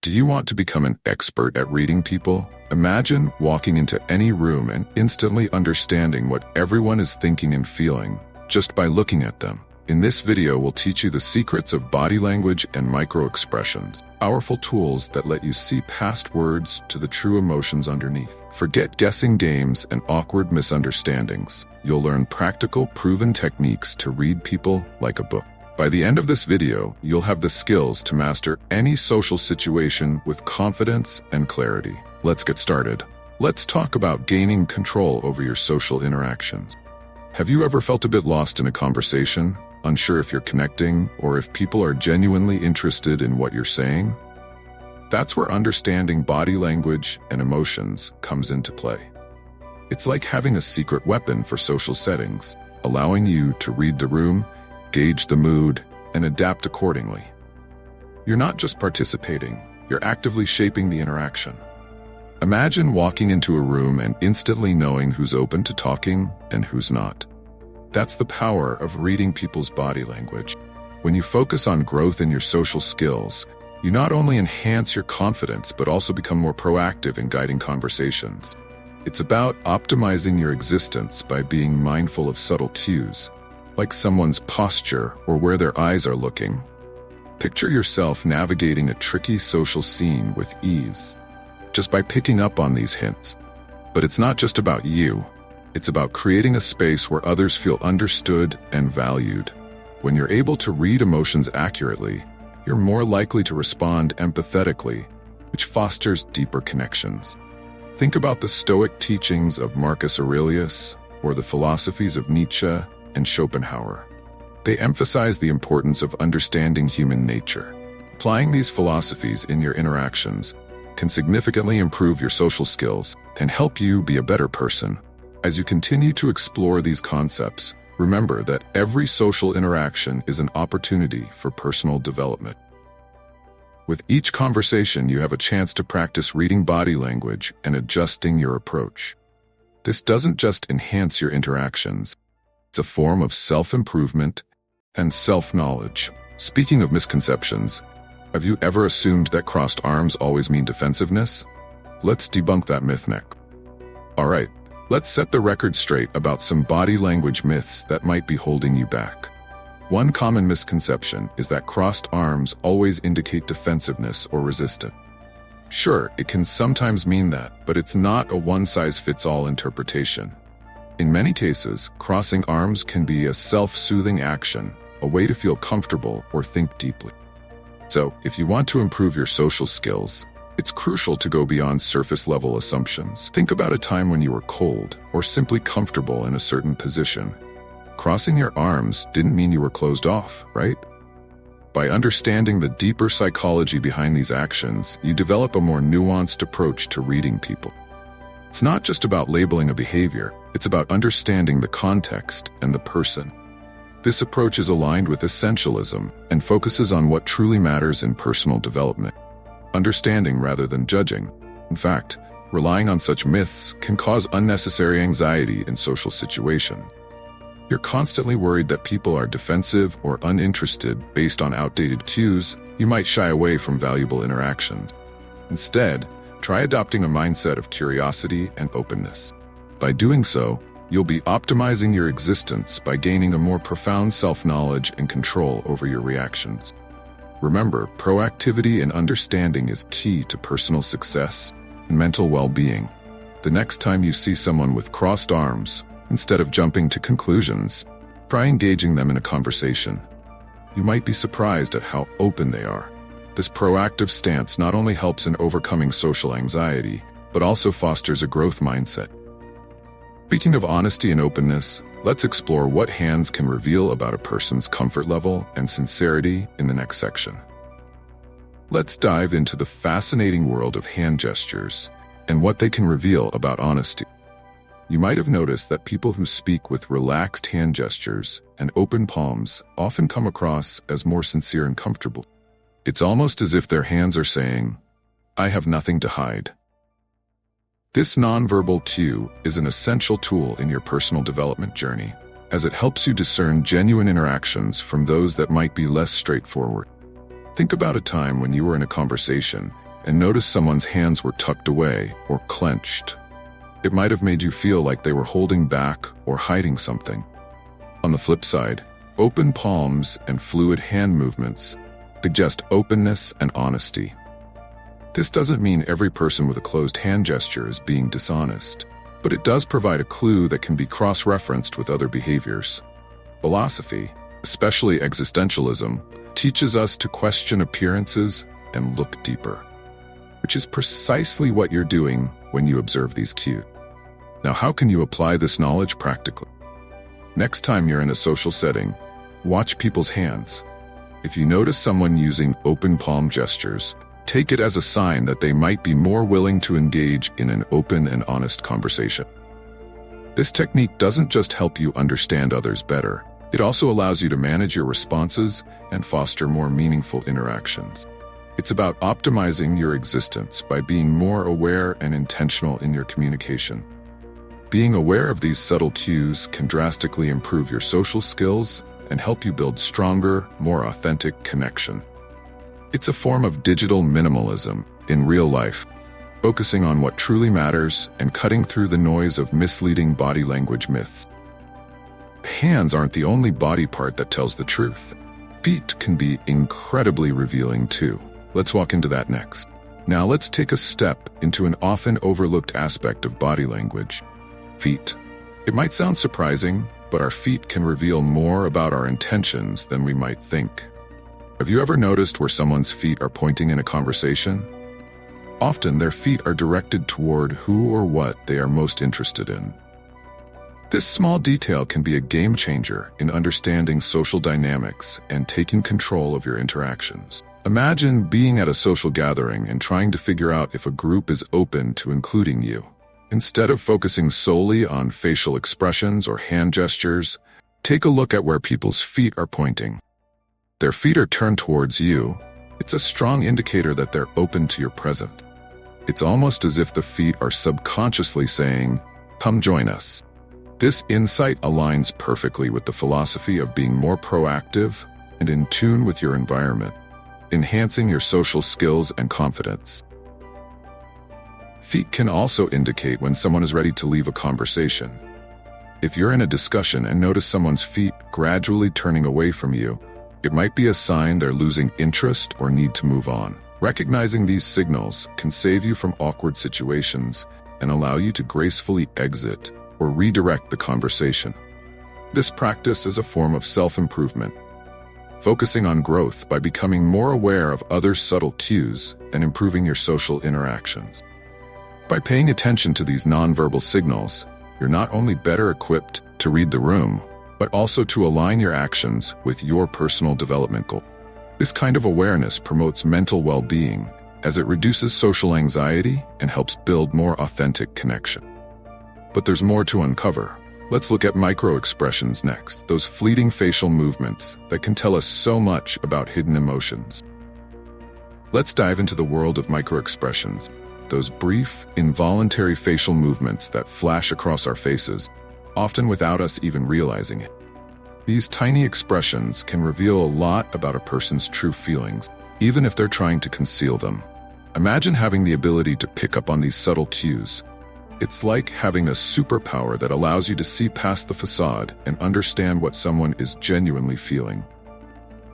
Do you want to become an expert at reading people? Imagine walking into any room and instantly understanding what everyone is thinking and feeling just by looking at them. In this video, we'll teach you the secrets of body language and micro-expressions, powerful tools that let you see past words to the true emotions underneath. Forget guessing games and awkward misunderstandings. You'll learn practical, proven techniques to read people like a book. By the end of this video, you'll have the skills to master any social situation with confidence and clarity. Let's get started. Let's talk about gaining control over your social interactions. Have you ever felt a bit lost in a conversation, unsure if you're connecting or if people are genuinely interested in what you're saying? That's where understanding body language and emotions comes into play. It's like having a secret weapon for social settings, allowing you to read the room, gauge the mood, and adapt accordingly. You're not just participating, you're actively shaping the interaction. Imagine walking into a room and instantly knowing who's open to talking and who's not. That's the power of reading people's body language. When you focus on growth in your social skills, you not only enhance your confidence but also become more proactive in guiding conversations. It's about optimizing your existence by being mindful of subtle cues, like someone's posture or where their eyes are looking. Picture yourself navigating a tricky social scene with ease, just by picking up on these hints. But it's not just about you. It's about creating a space where others feel understood and valued. When you're able to read emotions accurately, you're more likely to respond empathetically, which fosters deeper connections. Think about the Stoic teachings of Marcus Aurelius or the philosophies of Nietzsche and Schopenhauer. They emphasize the importance of understanding human nature. Applying these philosophies in your interactions can significantly improve your social skills and help you be a better person. As you continue to explore these concepts, remember that every social interaction is an opportunity for personal development. With each conversation, you have a chance to practice reading body language and adjusting your approach. This doesn't just enhance your interactions, it's a form of self-improvement and self-knowledge. Speaking of misconceptions, have you ever assumed that crossed arms always mean defensiveness? Let's debunk that myth next. Alright, let's set the record straight about some body language myths that might be holding you back. One common misconception is that crossed arms always indicate defensiveness or resistance. Sure, it can sometimes mean that, but it's not a one-size-fits-all interpretation. In many cases, crossing arms can be a self-soothing action, a way to feel comfortable or think deeply. So, if you want to improve your social skills, it's crucial to go beyond surface-level assumptions. Think about a time when you were cold or simply comfortable in a certain position. Crossing your arms didn't mean you were closed off, right? By understanding the deeper psychology behind these actions, you develop a more nuanced approach to reading people. It's not just about labeling a behavior, it's about understanding the context and the person. This approach is aligned with essentialism and focuses on what truly matters in personal development, understanding rather than judging. In fact, relying on such myths can cause unnecessary anxiety in social situations. You're constantly worried that people are defensive or uninterested based on outdated cues. You might shy away from valuable interactions. Instead, try adopting a mindset of curiosity and openness. By doing so, you'll be optimizing your existence by gaining a more profound self-knowledge and control over your reactions. Remember, proactivity and understanding is key to personal success and mental well-being. The next time you see someone with crossed arms, instead of jumping to conclusions, try engaging them in a conversation. You might be surprised at how open they are. This proactive stance not only helps in overcoming social anxiety, but also fosters a growth mindset. Speaking of honesty and openness, let's explore what hands can reveal about a person's comfort level and sincerity in the next section. Let's dive into the fascinating world of hand gestures and what they can reveal about honesty. You might have noticed that people who speak with relaxed hand gestures and open palms often come across as more sincere and comfortable. It's almost as if their hands are saying, "I have nothing to hide." This nonverbal cue is an essential tool in your personal development journey, as it helps you discern genuine interactions from those that might be less straightforward. Think about a time when you were in a conversation and noticed someone's hands were tucked away or clenched. It might have made you feel like they were holding back or hiding something. On the flip side, open palms and fluid hand movements suggest openness and honesty. This doesn't mean every person with a closed hand gesture is being dishonest, but it does provide a clue that can be cross-referenced with other behaviors. Philosophy, especially existentialism, teaches us to question appearances and look deeper, which is precisely what you're doing when you observe these cues. Now, how can you apply this knowledge practically? Next time you're in a social setting, watch people's hands. If you notice someone using open palm gestures, take it as a sign that they might be more willing to engage in an open and honest conversation. This technique doesn't just help you understand others better, it also allows you to manage your responses and foster more meaningful interactions. It's about optimizing your existence by being more aware and intentional in your communication. Being aware of these subtle cues can drastically improve your social skills and help you build stronger, more authentic connection. It's a form of digital minimalism in real life, focusing on what truly matters and cutting through the noise of misleading body language myths. Hands aren't the only body part that tells the truth. Feet can be incredibly revealing too. Let's walk into that next. Now let's take a step into an often overlooked aspect of body language: feet. It might sound surprising, but our feet can reveal more about our intentions than we might think. Have you ever noticed where someone's feet are pointing in a conversation? Often their feet are directed toward who or what they are most interested in. This small detail can be a game changer in understanding social dynamics and taking control of your interactions. Imagine being at a social gathering and trying to figure out if a group is open to including you. Instead of focusing solely on facial expressions or hand gestures, take a look at where people's feet are pointing. Their feet are turned towards you. It's a strong indicator that they're open to your presence. It's almost as if the feet are subconsciously saying, "Come join us." This insight aligns perfectly with the philosophy of being more proactive and in tune with your environment, enhancing your social skills and confidence. Feet can also indicate when someone is ready to leave a conversation. If you're in a discussion and notice someone's feet gradually turning away from you, it might be a sign they're losing interest or need to move on. Recognizing these signals can save you from awkward situations and allow you to gracefully exit or redirect the conversation. This practice is a form of self-improvement, focusing on growth by becoming more aware of others' subtle cues and improving your social interactions. By paying attention to these nonverbal signals, you're not only better equipped to read the room, but also to align your actions with your personal development goal. This kind of awareness promotes mental well-being as it reduces social anxiety and helps build more authentic connection. But there's more to uncover. Let's look at micro-expressions next, those fleeting facial movements that can tell us so much about hidden emotions. Let's dive into the world of micro-expressions, those brief, involuntary facial movements that flash across our faces, often without us even realizing it. These tiny expressions can reveal a lot about a person's true feelings, even if they're trying to conceal them. Imagine having the ability to pick up on these subtle cues. It's like having a superpower that allows you to see past the facade and understand what someone is genuinely feeling.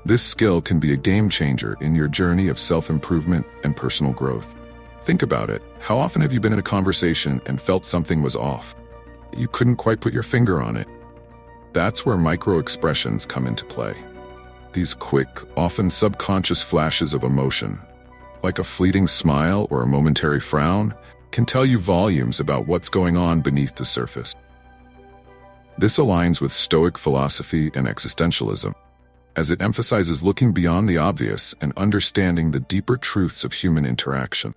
This skill can be a game changer in your journey of self-improvement and personal growth. Think about it. How often have you been in a conversation and felt something was off? You couldn't quite put your finger on it. That's where micro-expressions come into play. These quick, often subconscious flashes of emotion, like a fleeting smile or a momentary frown, can tell you volumes about what's going on beneath the surface. This aligns with Stoic philosophy and existentialism, as it emphasizes looking beyond the obvious and understanding the deeper truths of human interaction.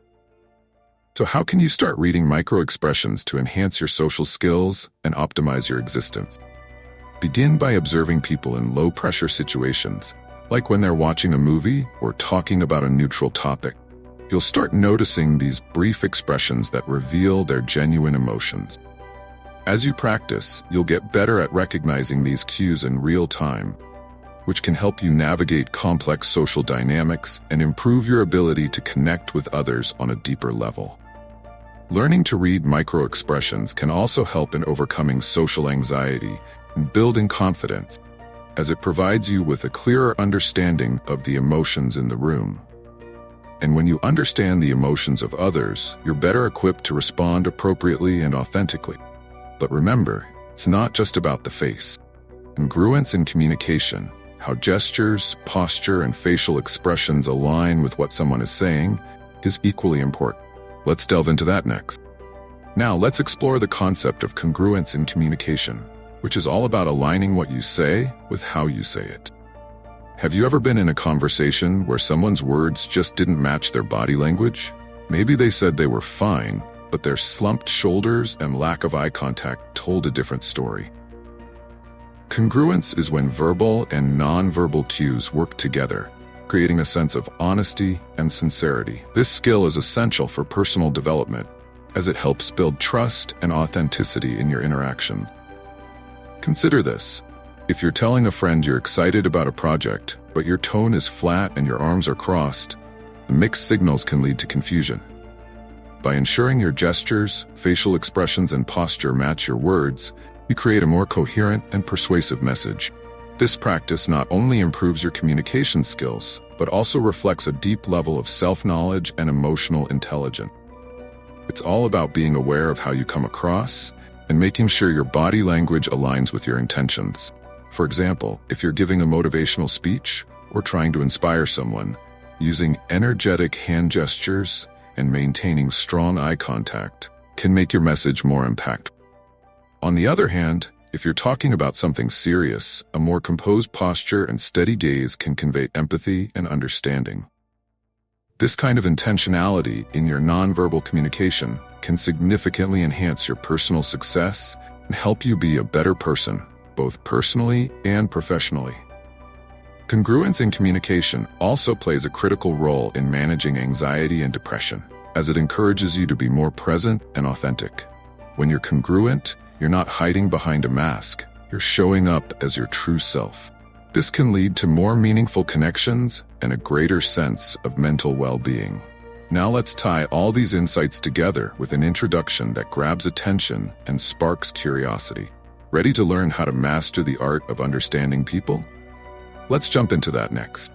So how can you start reading micro-expressions to enhance your social skills and optimize your existence? Begin by observing people in low-pressure situations, like when they're watching a movie or talking about a neutral topic. You'll start noticing these brief expressions that reveal their genuine emotions. As you practice, you'll get better at recognizing these cues in real time, which can help you navigate complex social dynamics and improve your ability to connect with others on a deeper level. Learning to read micro-expressions can also help in overcoming social anxiety and building confidence, as it provides you with a clearer understanding of the emotions in the room. And when you understand the emotions of others, you're better equipped to respond appropriately and authentically. But remember, it's not just about the face. Congruence in communication, how gestures, posture, and facial expressions align with what someone is saying, is equally important. Let's delve into that next. Now, let's explore the concept of congruence in communication, which is all about aligning what you say with how you say it. Have you ever been in a conversation where someone's words just didn't match their body language? Maybe they said they were fine, but their slumped shoulders and lack of eye contact told a different story. Congruence is when verbal and non-verbal cues work together, creating a sense of honesty and sincerity. This skill is essential for personal development, as it helps build trust and authenticity in your interactions. Consider this. If you're telling a friend you're excited about a project, but your tone is flat and your arms are crossed, the mixed signals can lead to confusion. By ensuring your gestures, facial expressions, and posture match your words, you create a more coherent and persuasive message. This practice not only improves your communication skills, but also reflects a deep level of self-knowledge and emotional intelligence. It's all about being aware of how you come across and making sure your body language aligns with your intentions. For example, if you're giving a motivational speech or trying to inspire someone, using energetic hand gestures and maintaining strong eye contact can make your message more impactful. On the other hand, if you're talking about something serious, a more composed posture and steady gaze can convey empathy and understanding. This kind of intentionality in your nonverbal communication can significantly enhance your personal success and help you be a better person, both personally and professionally. Congruence in communication also plays a critical role in managing anxiety and depression, as it encourages you to be more present and authentic. When you're congruent, you're not hiding behind a mask, you're showing up as your true self. This can lead to more meaningful connections and a greater sense of mental well-being. Now let's tie all these insights together with an introduction that grabs attention and sparks curiosity. Ready to learn how to master the art of understanding people? Let's jump into that next.